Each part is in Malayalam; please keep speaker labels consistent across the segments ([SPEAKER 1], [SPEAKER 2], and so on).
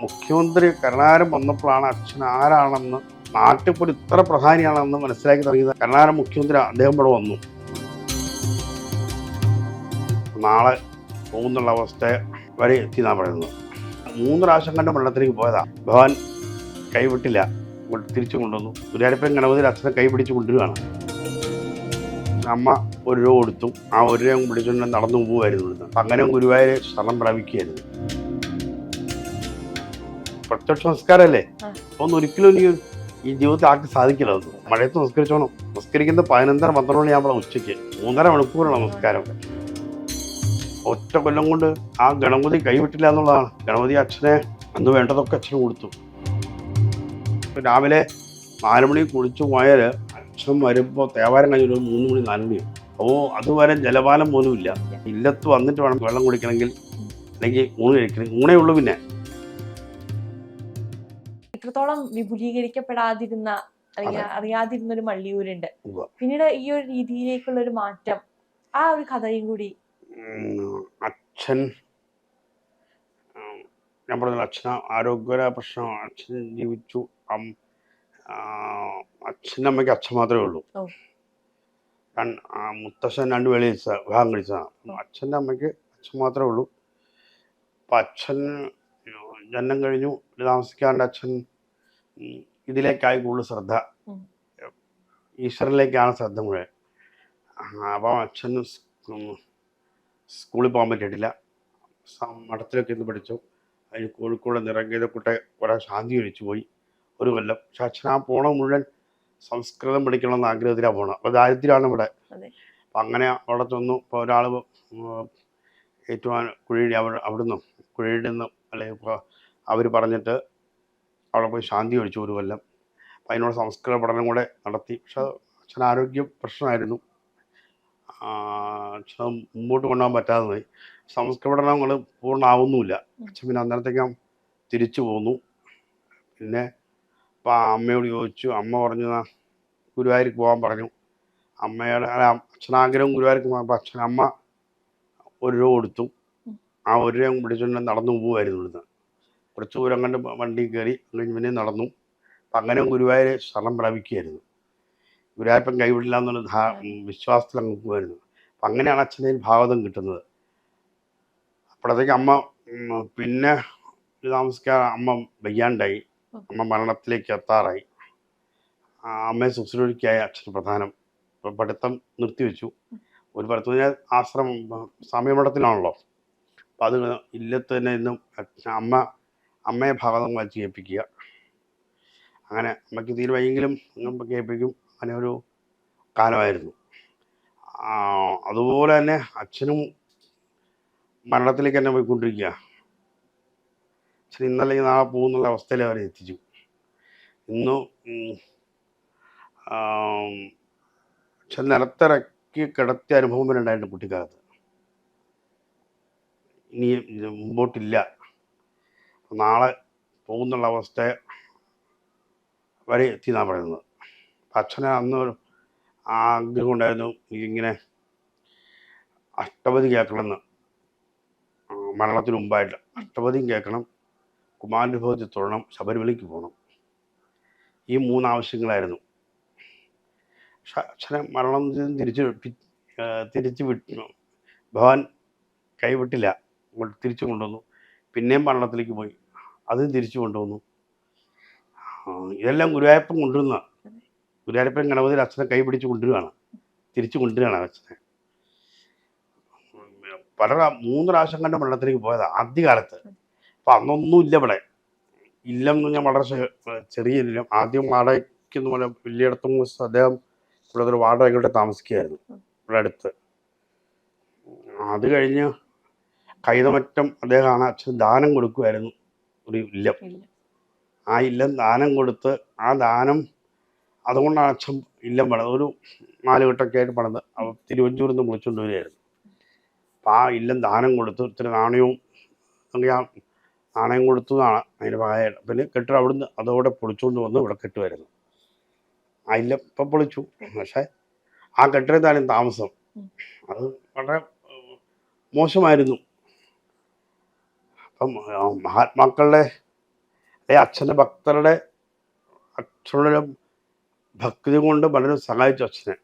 [SPEAKER 1] മുഖ്യമന്ത്രി കരുണാകരൻ വന്നപ്പോഴാണ് അച്ഛൻ ആരാണെന്ന് നാട്ടിൽ പോലും ഇത്ര പ്രധാനിയാണെന്ന് മനസ്സിലാക്കി തുടങ്ങിയത്. കരുണാകരൻ മുഖ്യമന്ത്രി അദ്ദേഹം ഇവിടെ വന്നു. നാളെ പോകുന്നുള്ള അവസ്ഥ വരെ എത്തി എന്നാണ് പറയുന്നത്. 3 പ്രാവശ്യം കണ്ട് വെള്ളത്തിലേക്ക് പോയതാ. ഭഗവാൻ കൈവിട്ടില്ല, തിരിച്ചു കൊണ്ടുവന്നു. ഗുരുവായൂരപ്പൻ ഗണപതിയിൽ അച്ഛനെ കൈ പിടിച്ച് കൊണ്ടുവരികയാണ്. അമ്മ 1 രൂപ കൊടുത്തു. ആ 1 രൂപ പിടിച്ചുകൊണ്ട് നടന്നു പോകുമായിരുന്നു ഇവിടുന്ന്. അങ്ങനെ ഗുരുവായൂർ ശരണം പ്രാപിക്കുകയായിരുന്നു. പ്രത്യക്ഷ നമസ്കാരമല്ലേ, ഒന്നും ഒരിക്കലും ഈ ജീവിതത്തിൽ ആർക്ക് സാധിക്കില്ല. അതൊന്നും മഴയത്ത് നമസ്കരിച്ചോണം. നമസ്കരിക്കുന്നത് 11:30 12 മണിയാകുമ്പോൾ ഉച്ചയ്ക്ക് 3.5 മണിക്കൂറാണ് നമസ്കാരം. ഒറ്റ കൊല്ലം കൊണ്ട് ആ ഗണപതി കൈവിട്ടില്ല എന്നുള്ളതാണ്. ഗണപതി അച്ഛനെ അന്ന് വേണ്ടതൊക്കെ അച്ഛന് കൊടുത്തു. രാവിലെ 4 മണി കുളിച്ചു പോയാൽ അച്ഛൻ വരുമ്പോൾ തേവാരം കഴിഞ്ഞൊരു 3 മണി 4 മണിയാണ്. അപ്പോൾ അതുവരെ ജലപാനം പോലും ഇല്ല. ഇല്ലത്ത് വന്നിട്ട് വേണം വെള്ളം കുടിക്കണമെങ്കിൽ, അല്ലെങ്കിൽ ഊണ് കഴിക്കണമെങ്കിൽ. ഊണേ ഉള്ളൂ. പിന്നെ
[SPEAKER 2] ഇത്രത്തോളം വിപുലീകരിക്കപ്പെടാതിരുന്ന അല്ലെങ്കിൽ അറിയാതിരുന്ന ഒരു മള്ളിയൂരുണ്ട്. പിന്നീട് ഈ ഒരു രീതിയിലേക്കുള്ള ഒരു മാറ്റം, ആ ഒരു കഥയും കൂടി.
[SPEAKER 1] അച്ഛൻ, ഞാൻ പറഞ്ഞത് അച്ഛൻ ആരോഗ്യ പ്രശ്നം, അച്ഛൻ ജീവിച്ചു. അച്ഛൻ്റെ അമ്മയ്ക്ക് അച്ഛൻ മാത്രമേ ഉള്ളൂ. മുത്തശ്ശൻ 2 വേളി വിവാഹം കഴിച്ചതാണ്. അച്ഛൻ്റെ അമ്മയ്ക്ക് അച്ഛൻ മാത്രമേ ഉള്ളൂ. അപ്പം അച്ഛൻ ജനനം കഴിഞ്ഞു താമസിക്കാണ്ട് അച്ഛൻ ഇതിലേക്കായി കൂടുതൽ ശ്രദ്ധ, ഈശ്വരനിലേക്കാണ് ശ്രദ്ധ മുഴുവൻ. അപ്പം അച്ഛൻ സ്കൂളിൽ പോകാൻ പറ്റിയിട്ടില്ല. മഠത്തിലൊക്കെ ഇന്ന് പഠിച്ചു. അതിന് കോഴിക്കോട് നിറങ്കേതക്കുട്ടെ കുറേ ശാന്തി ഒഴിച്ചു പോയി 1 കൊല്ലം. പക്ഷെ അച്ഛൻ ആ പോണ മുഴുവൻ സംസ്കൃതം പഠിക്കണമെന്ന് ആഗ്രഹത്തിലാണ് പോകണം. അപ്പോൾ ദാരിദ്ര്യമാണ് ഇവിടെ. അപ്പം അങ്ങനെ അവിടെ ചെന്നു. ഇപ്പോൾ ഒരാൾ ഏറ്റുമാൻ കുഴിയുടെ അവിടുന്ന് കുഴിയുടെ നിന്ന് അല്ലെങ്കിൽ ഇപ്പോൾ അവർ പറഞ്ഞിട്ട് അവിടെ പോയി ശാന്തി ഒഴിച്ചു 1 കൊല്ലം. അപ്പം അതിനോട് സംസ്കൃത പഠനം കൂടെ നടത്തി. പക്ഷെ അച്ഛൻ ആരോഗ്യ പ്രശ്നമായിരുന്നു. അച്ഛൻ മുമ്പോട്ട് കൊണ്ടുപോകാൻ പറ്റാതെ പോയി. സംസ്കൃത പഠനങ്ങൾ പൂർണ്ണമാവുന്നുമില്ല. അച്ഛൻ പിന്നെ അന്നേരത്തേക്കും തിരിച്ചു പോന്നു. പിന്നെ അപ്പം അമ്മയോട് ചോദിച്ചു. അമ്മ പറഞ്ഞു ഗുരുവായൂർക്ക് പോകാൻ പറഞ്ഞു. അമ്മയുടെ അച്ഛനാഗ്രഹം ഗുരുവായൂർക്ക് പോകാൻ. അമ്മ 1 രൂപ കൊടുത്തു. ആ 1 രൂപ പിടിച്ചുകൊണ്ട് നടന്നു പോകുമായിരുന്നു ഇവിടുന്ന്. കുറച്ച് ദൂരം കണ്ട് വണ്ടി കയറി അല്ലെങ്കിൽ പിന്നെ നടന്നു. അപ്പം അങ്ങനെ ഗുരുവായൂർ ശരണം പ്രാപിക്കുകയായിരുന്നു. ഗുരുവായൂരപ്പൻ കൈവിടില്ല എന്നുള്ള വിശ്വാസത്തിൽ അങ്ങ് പോകുമായിരുന്നു. അപ്പം അങ്ങനെയാണ് അച്ഛൻ്റെ ഭാഗവതം കിട്ടുന്നത്. അപ്പോഴത്തേക്ക് അമ്മ പിന്നെ താമസിക്കാൻ അമ്മ വയ്യാണ്ടായി. അമ്മ മരണത്തിലേക്ക് എത്താറായി. അമ്മയെ ശുശ്രൂഷയ്ക്കായി അച്ഛന് പ്രധാനം. പഠിത്തം നിർത്തിവെച്ചു. ഒരു പഠിത്തം കഴിഞ്ഞാൽ ആശ്രമം സമയമഠത്തിലാണല്ലോ. അപ്പം അത് ഇല്ലത്ത് തന്നെ ഇന്നും അമ്മയെ ഭാഗവതം വായിച്ച് കേൾപ്പിക്കുക. അങ്ങനെ അമ്മയ്ക്ക് തീരെ വയ്യെങ്കിലും കേൾപ്പിക്കും. അങ്ങനെ ഒരു കാലമായിരുന്നു. അതുപോലെ തന്നെ അച്ഛനും മരണത്തിലേക്ക് തന്നെ പോയിക്കൊണ്ടിരിക്കുക. അച്ഛൻ ഇന്നല്ലെങ്കിൽ നാളെ പോകുന്നുള്ള അവസ്ഥയിൽ അവരെ എത്തിച്ചു. ഇന്ന് അച്ഛൻ നിലത്തിറക്കി കിടത്തിയ അനുഭവം വരെ ഉണ്ടായിരുന്നു കുട്ടിക്കാലത്ത്. ഇനി മുമ്പോട്ടില്ല, നാളെ പോകുന്നുള്ള അവസ്ഥ വരെ എത്തി എന്നാണ് പറയുന്നത്. അച്ഛനെ അന്ന് ആഗ്രഹം ഉണ്ടായിരുന്നു ഇങ്ങനെ അഷ്ടപതി കേൾക്കണമെന്ന്. മരണത്തിന് മുമ്പായിട്ട് അഷ്ടപതിയും കേൾക്കണം, കുമാരനുഭവത്തിൽ തൊഴണം, ശബരിമലയ്ക്ക് പോകണം. ഈ 3 ആവശ്യങ്ങളായിരുന്നു. പക്ഷെ അച്ഛനെ മരണം തിരിച്ചു വിട്ടു. ഭഗവാൻ കൈവിട്ടില്ല, തിരിച്ചു കൊണ്ടുവന്നു. പിന്നെയും മരണത്തിലേക്ക് പോയി, അതും തിരിച്ചു കൊണ്ടുവന്നു. ഇതെല്ലാം ഗുരുവായൂരപ്പൻ കൊണ്ടുവന്ന. ഗുരുവായൂരപ്പൻ ഗണപതിയിൽ അച്ഛനെ കൈ പിടിച്ച് കൊണ്ടുവരികയാണ്, തിരിച്ചു കൊണ്ടുവരികയാണ് അച്ഛനെ. 3 പ്രാവശ്യം കണ്ട് വെള്ളത്തിലേക്ക് പോയതാണ് ആദ്യകാലത്ത്. അപ്പം അന്നൊന്നും ഇല്ല ഇവിടെ. ഇല്ലം എന്ന് പറഞ്ഞാൽ വളരെ ചെറിയ ഇല്ലം. ആദ്യം വാടകയ്ക്കെന്ന് പോലെ വലിയയിടത്തും അദ്ദേഹം ഇവിടെ ഒരു വാടകയ്ക്ക് താമസിക്കുകയായിരുന്നു ഇവിടെ അടുത്ത്. അത് കഴിഞ്ഞ് കൈതമറ്റം അദ്ദേഹമാണ് അച്ഛൻ ദാനം കൊടുക്കുമായിരുന്നു ഒരു ഇല്ലം. ആ ഇല്ലം ദാനം കൊടുത്ത്, ആ ദാനം അതുകൊണ്ടാണ് അച്ഛൻ ഇല്ലം പണിത്. ഒരു 4 കെട്ടൊക്കെ ആയിട്ട് പണിത് തിരുവഞ്ചൂരിൽ നിന്ന് വിളിച്ചുകൊണ്ട് വരികയായിരുന്നു. അപ്പം ആ ഇല്ലം ദാനം കൊടുത്ത് ഇത്തിരി നാണയവും ആ നാണയം കൊടുത്തു എന്നാണ് അതിൻ്റെ ഭാഗമായിട്ട്. പിന്നെ കെട്ടിടം അവിടുന്ന് അതോടെ പൊളിച്ചുകൊണ്ട് വന്ന് ഇവിടെ കെട്ടുമായിരുന്നു. ആ ഇല്ലം ഇപ്പം പൊളിച്ചു. പക്ഷേ ആ കെട്ടിടത്താലും താമസം അത് വളരെ മോശമായിരുന്നു. അപ്പം മഹാത്മാക്കളുടെ അച്ഛൻ്റെ അച്ഛനുടെ ഭക്തി കൊണ്ട് പലരും സഹായിച്ചു അച്ഛനെ.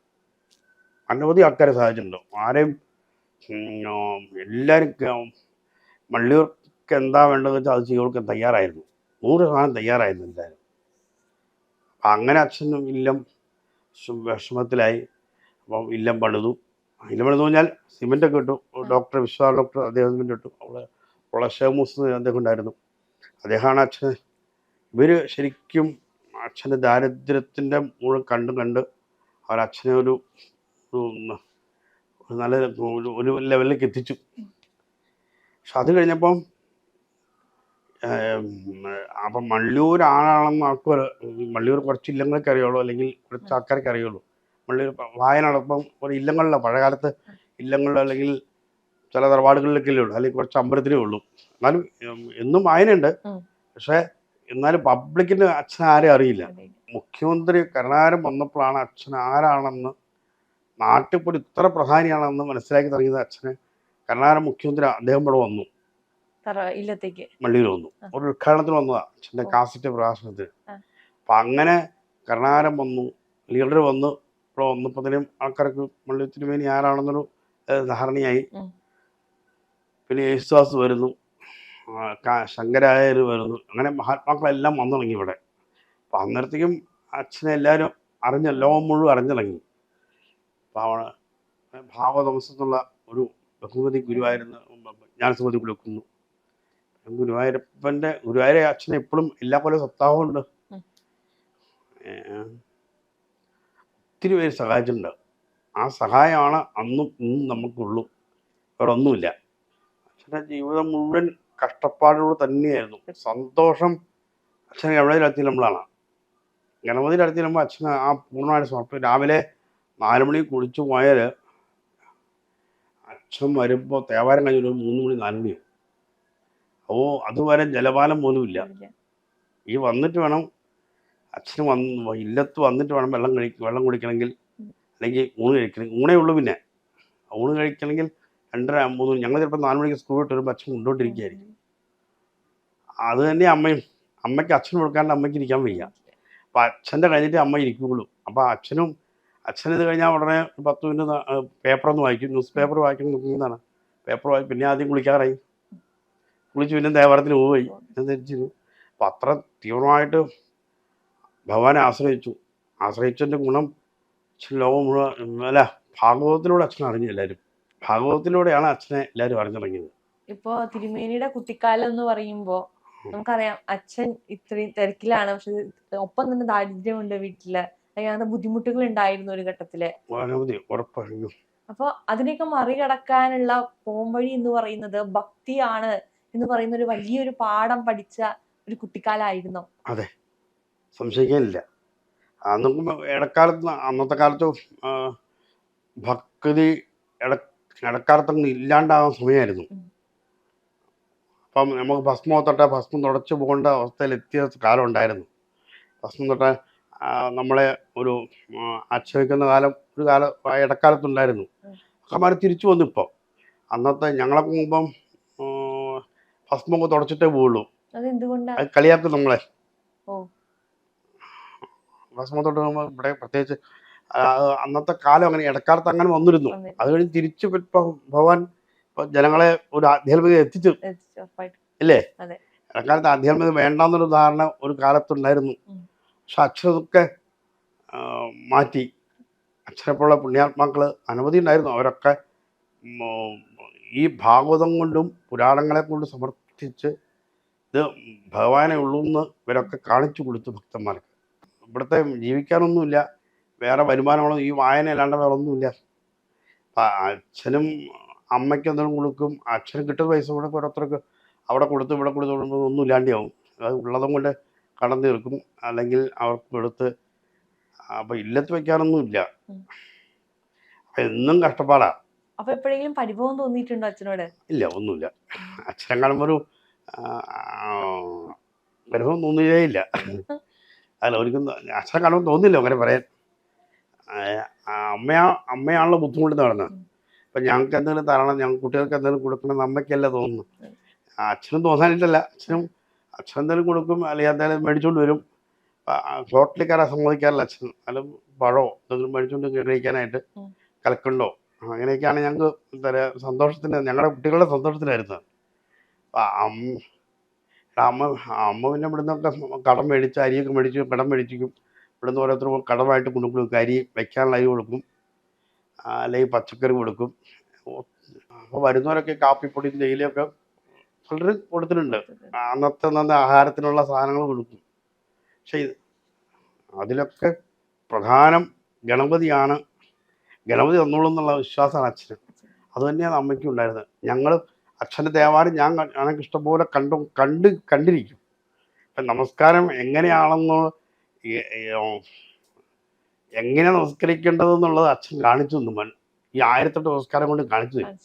[SPEAKER 1] അനവധി ആൾക്കാരെ സഹായിച്ചിട്ടുണ്ട്. ആരെയും എല്ലാവരും മള്ളിയൂർക്ക് എന്താ വേണ്ടതെന്ന് വെച്ചാൽ അത് ചെയ്ത് കൊടുക്കാൻ തയ്യാറായിരുന്നു. 100% തയ്യാറായിരുന്നു എല്ലാവരും. അങ്ങനെ അച്ഛനും ഇല്ലം വിഷമത്തിലായി. അപ്പം ഇല്ലം പണിതു പറഞ്ഞാൽ സിമെൻ്റൊക്കെ ഇട്ടു. ഡോക്ടർ വിശ്വാസ് ഡോക്ടർ അദ്ദേഹം ഇട്ടു. അവിടെ ഉള്ള ഷേമൂസ് അദ്ദേഹം ഉണ്ടായിരുന്നു. അദ്ദേഹമാണ് അച്ഛന്. ഇവർ ശരിക്കും അച്ഛൻ്റെ ദാരിദ്ര്യത്തിൻ്റെ മുഴുവൻ കണ്ട് അവരച്ഛനെ ഒരു നല്ല ഒരു ലെവലിലേക്ക് എത്തിച്ചു. പക്ഷെ അത് കഴിഞ്ഞപ്പം അപ്പം മള്ളിയൂർ ആളാണെന്ന് ആൾക്കാർ, മള്ളിയൂർ കുറച്ച് ഇല്ലങ്ങൾക്ക് അറിയുള്ളൂ, അല്ലെങ്കിൽ കുറച്ച് ആൾക്കാർക്ക് അറിയുള്ളൂ. മള്ളിയൂർ വായനടപ്പം ഒരു ഇല്ലങ്ങളിലെ പഴയകാലത്ത് ഇല്ലങ്ങളിൽ അല്ലെങ്കിൽ ചില തറവാടുകളിലൊക്കെ ഉള്ളൂ, അല്ലെങ്കിൽ കുറച്ച് അമ്പലത്തിലേ ഉള്ളൂ. എന്നാലും എന്നും വായനയുണ്ട്. പക്ഷേ എന്നാലും പബ്ലിക്കിന് അച്ഛൻ ആരും അറിയില്ല. മുഖ്യമന്ത്രി കരുണാകരൻ വന്നപ്പോഴാണ് അച്ഛൻ ആരാണെന്ന് നാട്ടിൽ പോലും ഇത്ര പ്രധാനിയാണെന്ന് മനസ്സിലാക്കി തുടങ്ങിയത്. അച്ഛന് കരുണാകരൻ മുഖ്യമന്ത്രി അദ്ദേഹം ഇവിടെ വന്നു,
[SPEAKER 2] ഇല്ലത്തേക്ക്
[SPEAKER 1] മള്ളിയിൽ വന്നു, ഒരു ഉദ്ഘാടനത്തിന് വന്നതാണ് അച്ഛൻ്റെ കാസറ്റ് പ്രകാശനത്തിന്. അപ്പം അങ്ങനെ കരുണാകരൻ വന്നു, ലീഡർ വന്ന് ഇവിടെ വന്നപ്പോഴത്തേനും ആൾക്കാർക്ക് മള്ളി തിരുമേനി ആരാണെന്നൊരു ധാരണയായി. പിന്നെ യേശുദാസ് വരുന്നു, ശങ്കരായർ വരുന്നു, അങ്ങനെ മഹാത്മാക്കളെല്ലാം വന്നു തുടങ്ങി ഇവിടെ. അപ്പം അന്നേരത്തേക്കും അച്ഛനെ എല്ലാവരും ലോകം മുഴുവൻ അറിഞ്ഞു തുടങ്ങി. അപ്പം ഭാവതമസെന്നുള്ള ഒരു ബഹുമതി ഗുരുവായൂരുന്ന് ജ്ഞാനസമിതി കൊടുക്കുന്നു. ഗുരുവായൂരെ അച്ഛനെ എപ്പോഴും എല്ലാ കൊല്ലം സപ്താഹമുണ്ട്. ഒത്തിരി പേര് സഹായിച്ചിട്ടുണ്ട്. ആ സഹായമാണ് അന്നും ഇന്നും നമുക്കുള്ളൂ, വേറെ ഒന്നുമില്ല. അച്ഛൻ്റെ ജീവിതം മുഴുവൻ കഷ്ടപ്പാടുകൾ തന്നെയായിരുന്നു. സന്തോഷം അച്ഛൻ ഗണപതി നടത്തിയിടുമ്പോഴാണ്. ഗണപതി നടത്തിയിടുമ്പോൾ അച്ഛന് ആ പൂർണ്ണമായിട്ട് സമർപ്പിക്കും. രാവിലെ 4 മണിക്ക് കുളിച്ചു പോയാൽ അച്ഛൻ വരുമ്പോൾ തേവാരം കഴിഞ്ഞൊരു 3 മണി 4 മണിയാവും. അതുവരെ ജലപാനം പോലുമില്ല. ഈ വന്നിട്ട് വേണം അച്ഛന് ഇല്ലത്ത് വന്നിട്ട് വേണം വെള്ളം കുടിക്കണമെങ്കിൽ, അല്ലെങ്കിൽ ഊണ് കഴിക്കണമെങ്കിൽ. ഊണേ ഉള്ളൂ. പിന്നെ ഊണ് കഴിക്കണമെങ്കിൽ 2:30 3 ഞങ്ങൾ ചിലപ്പോൾ 4 മണിക്ക് സ്കൂൾ വിട്ട് വരുമ്പോൾ അച്ഛൻ കൊണ്ടുകൊണ്ടിരിക്കുകയായിരിക്കും. അത് തന്നെ അമ്മയ്ക്ക് അച്ഛന് കൊടുക്കാണ്ട് അമ്മയ്ക്ക് ഇരിക്കാൻ വയ്യ. അപ്പം അച്ഛൻ്റെ കഴിഞ്ഞിട്ട് അമ്മ ഇരിക്കുകയുള്ളൂ. അപ്പോൾ അച്ഛനിത് കഴിഞ്ഞാൽ ഉടനെ 10 മിനിറ്റ് പേപ്പറൊന്ന് വായിക്കും, ന്യൂസ് പേപ്പർ വായിക്കണം നോക്കുന്നതാണ്. പേപ്പർ വായിക്കും, പിന്നെ ആദ്യം കുളിക്കാറായി, കുളിച്ച് പിന്നെ ദേവാലയത്തിന് പോയി, പിന്നെ തിരിച്ചിരുന്നു. അപ്പം അത്ര തീവ്രമായിട്ട് ഭഗവാനെ ആശ്രയിച്ചതിൻ്റെ ഗുണം ലോകം മുഴുവൻ ഭാഗവതത്തിലൂടെ അച്ഛനെ അറിഞ്ഞു എല്ലാവരും. ഭാഗവതത്തിലൂടെയാണ് അച്ഛനെ എല്ലാവരും അറിഞ്ഞു തുടങ്ങിയത്.
[SPEAKER 2] ഇപ്പോ തിരുമേനിയുടെ കുട്ടിക്കാലം എന്ന് പറയുമ്പോ നമുക്കറിയാം അച്ഛൻ ഇത്രയും തിരക്കിലാണ്, പക്ഷെ ഒപ്പം തന്നെ ദാരിദ്ര്യമുണ്ട് വീട്ടില്, അങ്ങനത്തെ ബുദ്ധിമുട്ടുകൾ ഉണ്ടായിരുന്നു ഒരു ഘട്ടത്തില്. അപ്പൊ അതിനെയൊക്കെ മറികടക്കാനുള്ള പോംവഴി എന്ന് പറയുന്നത് ഭക്തിയാണ് എന്ന് പറയുന്ന ഒരു വലിയൊരു പാഠം പഠിച്ച ഒരു കുട്ടിക്കാലായിരുന്നു.
[SPEAKER 1] അതെ, സംശയിക്കാനില്ല. അന്നത്തെ കാലത്ത് ഭക്തി ഇടക്കാലത്തൊന്നും ഇല്ലാണ്ടാകാൻ സമയമായിരുന്നു. അപ്പം നമുക്ക് ഭസ്മം തുടച്ചു പോകേണ്ട അവസ്ഥയിലെത്തിയ കാലം ഉണ്ടായിരുന്നു. ഭസ്മം തൊട്ട നമ്മളെ ഒരു ആക്ഷേപിക്കുന്ന ഒരു കാലം ഇടക്കാലത്തുണ്ടായിരുന്നു. അക്കമാർ തിരിച്ചു വന്നു. ഇപ്പോൾ അന്നത്തെ ഞങ്ങളൊക്കെ മുമ്പം ഭസ്മൊക്കെ തുടച്ചിട്ടേ പോവുള്ളൂ. അത് കളിയാക്കും നമ്മളെ. ഭസ്മം തൊട്ട് ഇവിടെ പ്രത്യേകിച്ച് അന്നത്തെ കാലം അങ്ങനെ, ഇടക്കാലത്ത് അങ്ങനെ വന്നിരുന്നു. അത് കഴിഞ്ഞ് തിരിച്ചു ഇപ്പം ഭഗവാൻ ജനങ്ങളെ ഒരു ആധ്യാത്മികത എത്തിച്ചു ഇല്ലേ. ഇടക്കാലത്ത് ആധ്യാത്മികത വേണ്ടാന്നൊരു ധാരണ ഒരു കാലത്തുണ്ടായിരുന്നു. പക്ഷെ അച്ഛനൊക്കെ മാറ്റി. അച്ഛനെപ്പോലുള്ള പുണ്യാത്മാക്കൾ അനവധി ഉണ്ടായിരുന്നു. അവരൊക്കെ ഈ ഭാഗവതം കൊണ്ടും പുരാണങ്ങളെ കൊണ്ട് സമർത്ഥിച്ച് ഇത് ഭഗവാനെ ഉള്ളൂ എന്ന് ഇവരൊക്കെ കാണിച്ചു കൊടുത്തു ഭക്തന്മാർക്ക്. ഇവിടുത്തെ ജീവിക്കാനൊന്നുമില്ല, വേറെ വരുമാനങ്ങളോ ഈ വായന അല്ലാണ്ട് വേറെ ഒന്നുമില്ല. അച്ഛനും അമ്മയ്ക്ക് എന്തെങ്കിലും കൊടുക്കും, അച്ഛനും കിട്ടുന്ന പൈസ കൂടെ ഓരോരുത്തർക്ക് അവിടെ കൊടുത്ത് ഇവിടെ കൊടുത്ത് ഒന്നും ഇല്ലാണ്ടാവും. അത് ഉള്ളതും കൊണ്ട് കടം തീർക്കും, അല്ലെങ്കിൽ അവർക്ക് കൊടുത്ത്. അപ്പം ഇല്ലത്ത് വയ്ക്കാനൊന്നുമില്ല. അപ്പം എന്നും കഷ്ടപ്പാടാ.
[SPEAKER 2] അപ്പൊ എപ്പോഴെങ്കിലും പരിഭവം തോന്നിയിട്ടുണ്ടോ അച്ഛനോട്?
[SPEAKER 1] ഇല്ല, ഒന്നുമില്ല. അച്ഛനെ കാണുമ്പോൾ ഒരു പരിഭവം തോന്നുകയേ ഇല്ല. അല്ല, ഒരിക്കലും അച്ഛനെ കാണുമ്പോൾ തോന്നില്ല അങ്ങനെ പറയാൻ. അമ്മയാണല്ലോ ബുദ്ധിമുട്ട് നടന്നത്. അപ്പം ഞങ്ങൾക്ക് എന്തെങ്കിലും തരണം, ഞങ്ങൾ കുട്ടികൾക്ക് എന്തെങ്കിലും കൊടുക്കണം, അമ്മയ്ക്കല്ല തോന്നുന്നു. അച്ഛനും തോന്നാനിട്ടല്ല. അച്ഛൻ എന്തെങ്കിലും കൊടുക്കും, അല്ലെങ്കിൽ എന്തായാലും മേടിച്ചുകൊണ്ട് വരും. ഹോട്ടലിൽ കയറാൻ സമ്മതിക്കാറില്ല അച്ഛൻ. അല്ല പഴമോ എന്തെങ്കിലും മേടിച്ചുകൊണ്ട് കഴിക്കാനായിട്ട്,
[SPEAKER 2] ഉം.
[SPEAKER 1] കലക്കണ്ടോ, അങ്ങനെയൊക്കെയാണ് ഞങ്ങൾക്ക് എന്താ പറയുക സന്തോഷത്തിന്, ഞങ്ങളുടെ കുട്ടികളുടെ സന്തോഷത്തിലായിരുന്നു. അപ്പം അമ്മ അമ്മ പിന്നെ ഇവിടുന്നൊക്കെ കടം മേടിച്ച് അരിയൊക്കെ മേടിച്ച് കടം മേടിച്ചിരിക്കും. ഇവിടുന്ന് ഓരോരുത്തർ കടമായിട്ട് കൊണ്ടുകൊടുക്കും. അരി വയ്ക്കാനുള്ള അരി കൊടുക്കും, അല്ലെങ്കിൽ പച്ചക്കറി കൊടുക്കും. അപ്പോൾ വരുന്നവരൊക്കെ കാപ്പിപ്പൊടി തേയിലയൊക്കെ പലരും കൊടുത്തിട്ടുണ്ട്. അന്നത്തെ ആഹാരത്തിനുള്ള സാധനങ്ങൾ കൊടുക്കും. പക്ഷെ അതിലൊക്കെ പ്രധാനം ഗണപതിയാണ്. ഗണപതി തന്നോളും എന്നുള്ള വിശ്വാസമാണ് അച്ഛന്. അത് തന്നെയാണ് അമ്മയ്ക്കും ഉണ്ടായിരുന്നത്. ഞങ്ങൾ അച്ഛൻ്റെ ദേവാലയം ഞങ്ങൾക്ക് ഇഷ്ടംപോലെ കണ്ടിരിക്കും. ഇപ്പം നമസ്കാരം എങ്ങനെയാണെന്നോ എങ്ങനെ നമസ്കരിക്കേണ്ടതെന്നുള്ളത് അച്ഛൻ കാണിച്ചു തന്നു. ഈ 1008 നമസ്കാരം കൊണ്ട് കാണിച്ചു തരും.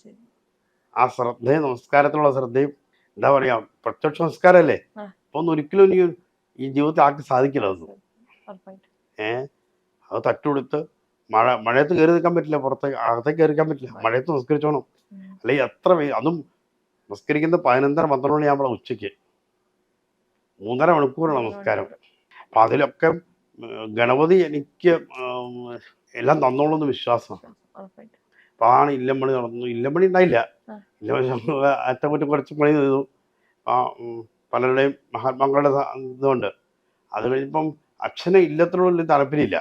[SPEAKER 1] ആ ശ്രദ്ധയും നമസ്കാരത്തിലുള്ള ശ്രദ്ധയും, എന്താ പറയുക, പ്രത്യക്ഷ നമസ്കാരമല്ലേ. അപ്പൊ ഒന്നും ഒരിക്കലും ഈ ജീവിതത്തിൽ ആർക്ക് സാധിക്കില്ല അതൊന്നും. അത് തട്ടുകൊടുത്ത് മഴയത്ത് കയറി നിൽക്കാൻ പറ്റില്ല, പുറത്തേക്ക് അകത്തേക്ക് കയറി നിൽക്കാൻ പറ്റില്ല, മഴയത്ത് നമസ്കരിച്ചോണം. അല്ലെങ്കിൽ എത്ര അതും നമസ്കരിക്കുന്നത് 11:30-12 മണിയാകുമ്പോൾ ഉച്ചയ്ക്ക് 3.5 മണിക്കൂറാണ് നമസ്കാരം. അപ്പം അതിലൊക്കെ ഗണപതി എനിക്ക് എല്ലാം തന്നോളൂന്ന് വിശ്വാസമാണ്. അപ്പം ആണ് ഇല്ലമ്പണി നടന്നു. ഇല്ലമ്പണി ഉണ്ടായില്ല. ഇല്ലമ്പണി അറ്റകുറ്റം കുറച്ച് പണി ചെയ്തു. പലരുടെയും മഹാത്മാക്കളുടെ ഇതുകൊണ്ട്. അത് കഴിഞ്ഞപ്പം അച്ഛനെ ഇല്ലത്തിനോട് താല്പര്യമില്ല.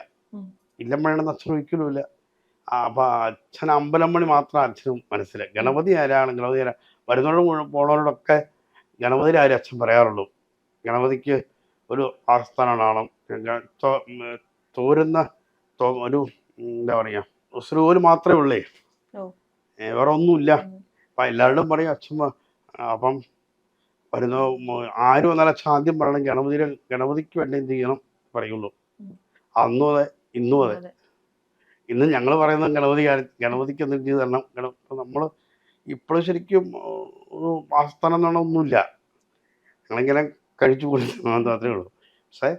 [SPEAKER 1] ഇല്ലമ്പണിയാണെന്ന് അച്ഛൻ ഒരിക്കലും ഇല്ല. അപ്പം അച്ഛൻ അമ്പലം പണി മാത്രം അച്ഛനും മനസ്സിലായി. ഗണപതി ആരാണ്, ഗണപതി ആരാ, വരുന്നവരോടും പോണവരോടൊക്കെ ഗണപതി ആരും അച്ഛൻ പറയാറുള്ളൂ. ഗണപതിക്ക് ഒരു ആസ്ഥാനം, തോരുന്ന ഒരു എന്താ പറയുക ഉസ്രൂര് മാത്രമേ ഉള്ളേ, വേറെ ഒന്നുമില്ല. അപ്പം എല്ലാവരോടും പറയും അച്ഛൻ. അപ്പം വരുന്ന ആരും വന്നാൽ അച്ഛൻ ആദ്യം പറയണം ഗണപതിക്ക് വേണ്ടി എന്ത് ചെയ്യണം പറയുള്ളൂ. അന്നും അതെ, ഇന്നും അതെ. ഇന്ന് ഞങ്ങൾ പറയുന്നത് ഗണപതിക്ക് എന്തെങ്കിലും ചെയ്ത് തരണം. നമ്മൾ ഇപ്പോഴും ശരിക്കും ഒരു ആസ്ഥാനം എന്ന് പറഞ്ഞാൽ ഒന്നുമില്ല. ഞങ്ങളിങ്ങനെ കഴിച്ചു കൊടുത്തു അത്രേ ഉള്ളൂ. പക്ഷേ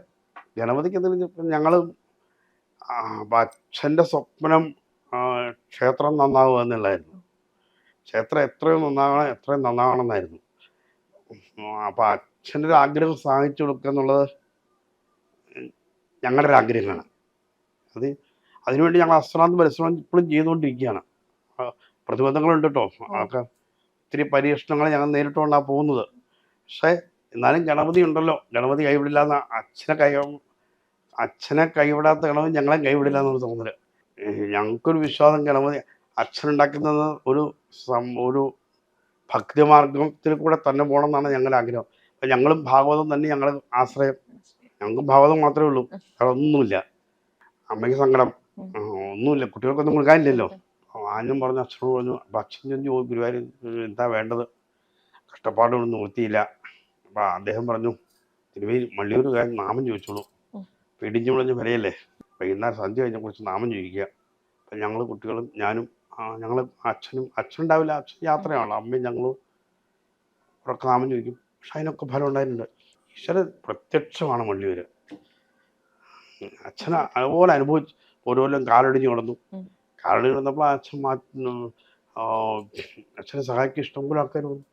[SPEAKER 1] ഗണപതിക്ക് എന്തെങ്കിലും ഞങ്ങൾ അച്ഛൻ്റെ സ്വപ്നം ക്ഷേത്രം നന്നാവുക എന്നുള്ളതായിരുന്നു. ക്ഷേത്രം എത്രയും നന്നാവണം എന്നായിരുന്നു. അപ്പം അച്ഛൻ്റെ ഒരു ആഗ്രഹം സാധിച്ചു കൊടുക്കുക എന്നുള്ളത് ഞങ്ങളുടെ ഒരു ആഗ്രഹമാണ്. അതിനുവേണ്ടി ഞങ്ങൾ അശ്രാന്ത പരിശ്രമം ഇപ്പോഴും ചെയ്തുകൊണ്ടിരിക്കുകയാണ്. പ്രതിബന്ധങ്ങളുണ്ട് കേട്ടോ, അതൊക്കെ ഒത്തിരി പരീക്ഷണങ്ങൾ ഞങ്ങൾ നേരിട്ടുകൊണ്ടാണ് പോകുന്നത്. പക്ഷേ എന്നാലും ഗണപതി ഉണ്ടല്ലോ, ഗണപതി കൈവിടില്ല എന്ന് അച്ഛനെ കൈവിടാത്ത ഗണപതി ഞങ്ങളെ കൈവിടില്ല എന്നൊരു തോന്നല്. ഞങ്ങൾക്കൊരു വിശ്വാസം, ഗണപതി അച്ഛനുണ്ടാക്കുന്നത് ഒരു ഭക്തിമാർഗത്തിൽ കൂടെ തന്നെ പോകണം എന്നാണ് ഞങ്ങളുടെ ആഗ്രഹം. അപ്പം ഞങ്ങളും ഭാഗവതം തന്നെ ഞങ്ങൾ ആശ്രയം. ഞങ്ങൾക്ക് ഭാഗവതം മാത്രമേ ഉള്ളൂ, വേറെ ഒന്നുമില്ല. അമ്മയ്ക്ക് സങ്കടം ഒന്നുമില്ല, കുട്ടികൾക്കൊന്നും കൊടുക്കാനില്ലല്ലോ. ആനും പറഞ്ഞു, അച്ഛനോട് പറഞ്ഞു. അപ്പം അച്ഛൻ ചെന്ന് ഗുരുവായൂർ എന്താ വേണ്ടത്, കഷ്ടപ്പാടൊന്നും നിവൃത്തിയില്ല. അപ്പം അദ്ദേഹം പറഞ്ഞു, മള്ളിയൂരുകാരൻ നാമം ചോദിച്ചോളൂ, പിടിഞ്ഞു വിളഞ്ഞ് വരെയല്ലേ, വൈകുന്നേരം സന്ധ്യ കഴിഞ്ഞ കുറിച്ച് നാമം ചോദിക്കുക. അപ്പം ഞങ്ങൾ കുട്ടികളും ഞാനും ഞങ്ങൾ അച്ഛനുണ്ടാവില്ല, അച്ഛൻ യാത്രയാണ്, അമ്മയും ഞങ്ങളും ഉറക്കെ നാമം ചോദിക്കും. പക്ഷെ അതിനൊക്കെ ഫലം ഉണ്ടായിട്ടുണ്ട്. ഈശ്വരൻ പ്രത്യക്ഷമാണ് മള്ളിയൂര്. അച്ഛനെ അതുപോലെ അനുഭവിച്ച് ഓരോല്ലാം കാലടിഞ്ഞ് കിടന്നു. കാലടി കിടന്നപ്പോൾ അച്ഛനെ സഹായിക്കാൻ ഇഷ്ടംപോലെ ആൾക്കാർ വന്നു.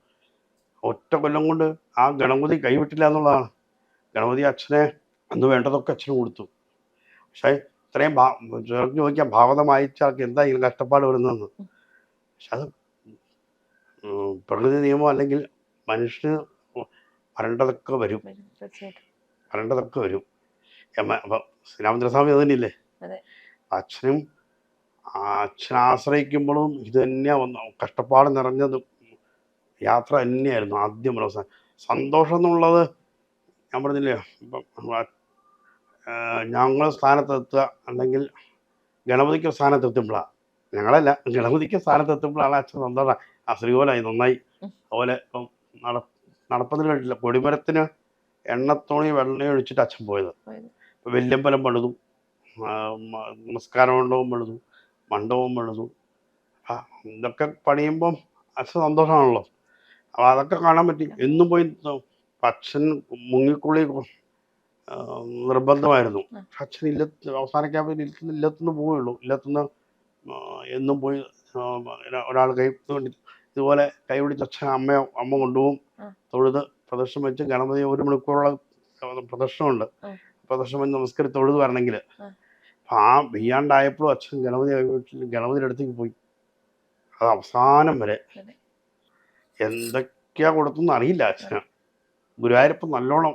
[SPEAKER 1] ഒറ്റ കൊല്ലം കൊണ്ട് ആ ഗണപതി കൈവിട്ടില്ല എന്നുള്ളതാണ്. ഗണപതി അച്ഛനെ അന്ന് വേണ്ടതൊക്കെ അച്ഛന് കൊടുത്തു. പക്ഷേ ഇത്രയും ചേർന്ന് ചോദിക്കാം, ഭാഗവതം വായിച്ച ആൾക്ക് എന്താ ഇങ്ങനെ കഷ്ടപ്പാട് വരുന്നതെന്ന്. പക്ഷെ അത് പ്രകൃതി നിയമം, അല്ലെങ്കിൽ മനുഷ്യന് വരേണ്ടതൊക്കെ വരും. അപ്പം ശ്രീരാമചന്ദ്രസ്വാമി അത് തന്നെയില്ലേ, അച്ഛനെ ആശ്രയിക്കുമ്പോഴും ഇത് തന്നെയാണ് കഷ്ടപ്പാട് നിറഞ്ഞത് യാത്ര തന്നെയായിരുന്നു. ആദ്യം സന്തോഷം എന്നുള്ളത് ഞാൻ പറഞ്ഞില്ലേ, ഇപ്പം ഞങ്ങൾ സ്ഥാനത്തെത്തുക, അല്ലെങ്കിൽ ഗണപതിക്ക് സ്ഥാനത്തെത്തുമ്പോഴാണ്, ഞങ്ങളല്ല ഗണപതിക്ക് സ്ഥാനത്തെത്തുമ്പോഴാണ് അച്ഛൻ സന്തോഷം. ആ ശ്രീകോലായി നന്നായി. അതുപോലെ ഇപ്പം നടപ്പതിൽ കണ്ടില്ല, കൊടിമരത്തിന് എണ്ണത്തോണി വെള്ളം ഒഴിച്ചിട്ട് അച്ഛൻ പോയത്. ഇപ്പം വല്യമ്പലം പണിതു, നമസ്കാര മണ്ഡപം പണിതു, മണ്ഡപം പണിതു. ഇതൊക്കെ പണിയുമ്പം അച്ഛൻ സന്തോഷമാണല്ലോ. അപ്പോൾ അതൊക്കെ കാണാൻ പറ്റി. എന്നും പോയി അച്ഛൻ മുങ്ങിക്കുളി നിർബന്ധമായിരുന്നു. അച്ഛൻ അവസാനിക്കാൻ ഇല്ലത്തുനിന്ന് പോവുകയുള്ളൂ. ഇല്ലത്തുനിന്ന് എന്നും പോയി ഒരാൾ ഇതുപോലെ കൈ പിടിച്ച് അച്ഛൻ അമ്മ കൊണ്ടുപോകും, തൊഴുത് പ്രദക്ഷിണം വെച്ച് ഗണപതി 1 മണിക്കൂറോളം പ്രദക്ഷിണമുണ്ട്.
[SPEAKER 2] ഉം.
[SPEAKER 1] പ്രദക്ഷിണം വെച്ച് നമസ്കരി തൊഴുത് വരണമെങ്കിൽ.
[SPEAKER 2] ഉം.
[SPEAKER 1] ആ വയ്യാണ്ടായപ്പോഴും അച്ഛൻ ഗണപതിയുടെ അടുത്തേക്ക് പോയി. അത് അവസാനം വരെ
[SPEAKER 2] അതെ.
[SPEAKER 1] എന്തൊക്കെയാ കൊടുത്തെന്ന് അറിയില്ല അച്ഛന്. ഗുരുവായൂരപ്പൻ നല്ലോണം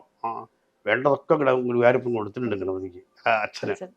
[SPEAKER 1] വേണ്ടതൊക്കെ ഗുരുവായൂരപ്പൻ കൊടുത്തിട്ടുണ്ട് ഗണപതിക്ക്, അച്ഛന്.
[SPEAKER 2] അച്ഛൻ